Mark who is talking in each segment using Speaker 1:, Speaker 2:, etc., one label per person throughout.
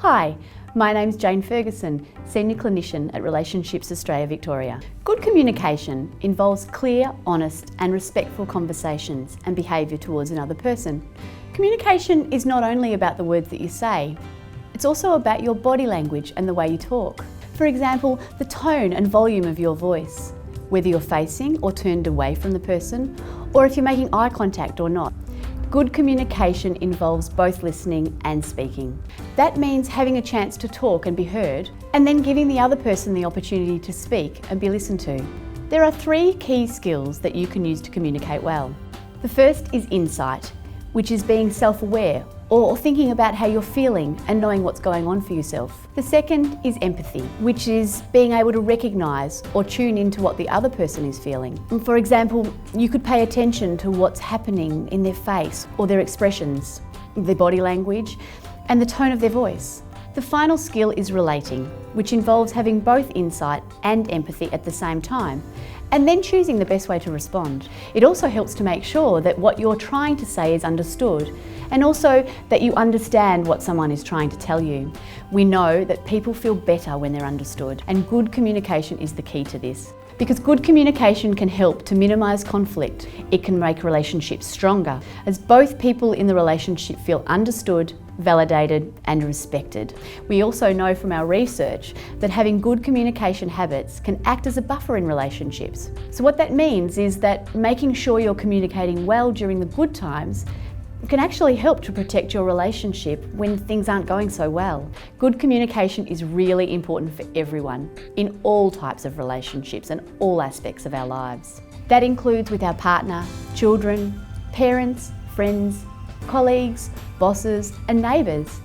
Speaker 1: Hi, my name's Jayne Ferguson, Senior Clinician at Relationships Australia Victoria. Good communication involves clear, honest and respectful conversations and behaviour towards another person. Communication is not only about the words that you say, it's also about your body language and the way you talk. For example, the tone and volume of your voice, whether you're facing or turned away from the person, or if you're making eye contact or not. Good communication involves both listening and speaking. That means having a chance to talk and be heard, and then giving the other person the opportunity to speak and be listened to. There are 3 key skills that you can use to communicate well. The first is insight, which is being self-aware or thinking about how you're feeling and knowing what's going on for yourself. The second is empathy, which is being able to recognise or tune into what the other person is feeling. For example, you could pay attention to what's happening in their face or their expressions, their body language, and the tone of their voice. The final skill is relating, which involves having both insight and empathy at the same time, and then choosing the best way to respond. It also helps to make sure that what you're trying to say is understood, and also that you understand what someone is trying to tell you. We know that people feel better when they're understood, and good communication is the key to this. Because good communication can help to minimise conflict. It can make relationships stronger, as both people in the relationship feel understood, validated and respected. We also know from our research that having good communication habits can act as a buffer in relationships. So what that means is that making sure you're communicating well during the good times can actually help to protect your relationship when things aren't going so well. Good communication is really important for everyone, in all types of relationships and all aspects of our lives. That includes with our partner, children, parents, friends, colleagues, bosses and neighbours.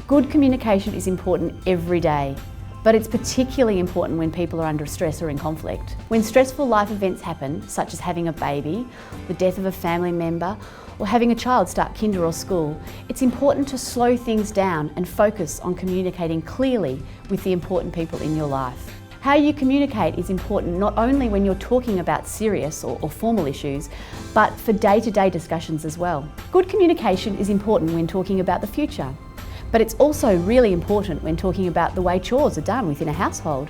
Speaker 1: Good communication is important every day, but it's particularly important when people are under stress or in conflict. When stressful life events happen, such as having a baby, the death of a family member, or having a child start kinder or school, it's important to slow things down and focus on communicating clearly with the important people in your life. How you communicate is important not only when you're talking about serious or formal issues, but for day-to-day discussions as well. Good communication is important when talking about the future, but it's also really important when talking about the way chores are done within a household.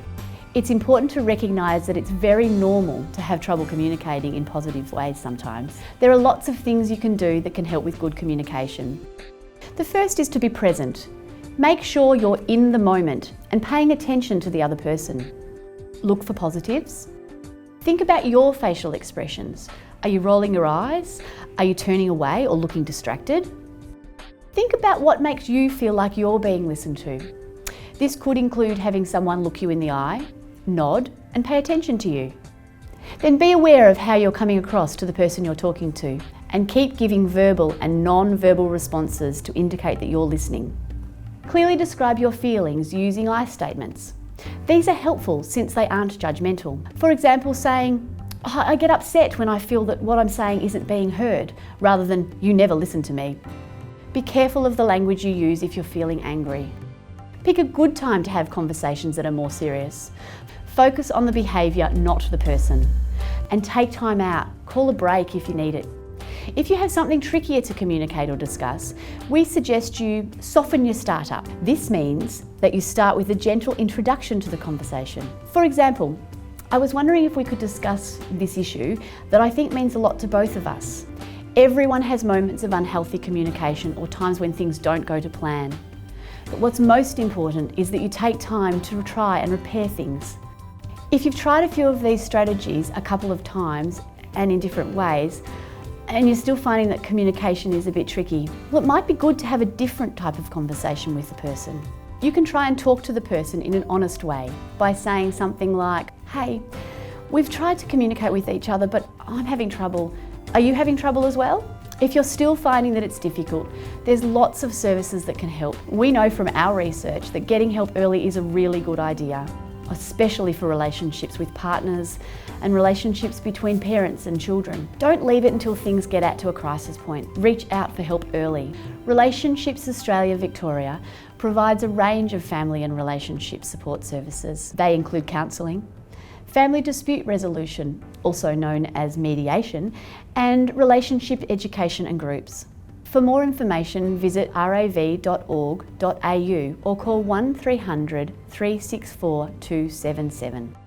Speaker 1: It's important to recognise that it's very normal to have trouble communicating in positive ways sometimes. There are lots of things you can do that can help with good communication. The first is to be present. Make sure you're in the moment and paying attention to the other person. Look for positives. Think about your facial expressions. Are you rolling your eyes? Are you turning away or looking distracted? Think about what makes you feel like you're being listened to. This could include having someone look you in the eye, nod and pay attention to you. Then be aware of how you're coming across to the person you're talking to and keep giving verbal and non-verbal responses to indicate that you're listening. Clearly describe your feelings using I statements. These are helpful since they aren't judgmental. For example, saying, I get upset when I feel that what I'm saying isn't being heard, rather than you never listen to me. Be careful of the language you use if you're feeling angry. Pick a good time to have conversations that are more serious. Focus on the behaviour, not the person. And take time out. Call a break if you need it. If you have something trickier to communicate or discuss, we suggest you soften your startup. This means that you start with a gentle introduction to the conversation. For example, I was wondering if we could discuss this issue that I think means a lot to both of us. Everyone has moments of unhealthy communication or times when things don't go to plan. But what's most important is that you take time to try and repair things. If you've tried a few of these strategies a couple of times and in different ways, and you're still finding that communication is a bit tricky, well, it might be good to have a different type of conversation with the person. You can try and talk to the person in an honest way by saying something like, hey, we've tried to communicate with each other, but I'm having trouble. Are you having trouble as well? If you're still finding that it's difficult, there's lots of services that can help. We know from our research that getting help early is a really good idea, especially for relationships with partners and relationships between parents and children. Don't leave it until things get to a crisis point. Reach out for help early. Relationships Australia Victoria provides a range of family and relationship support services. They include counselling, family dispute resolution, also known as mediation, and relationship education and groups. For more information, visit rav.org.au or call 1300 364 277.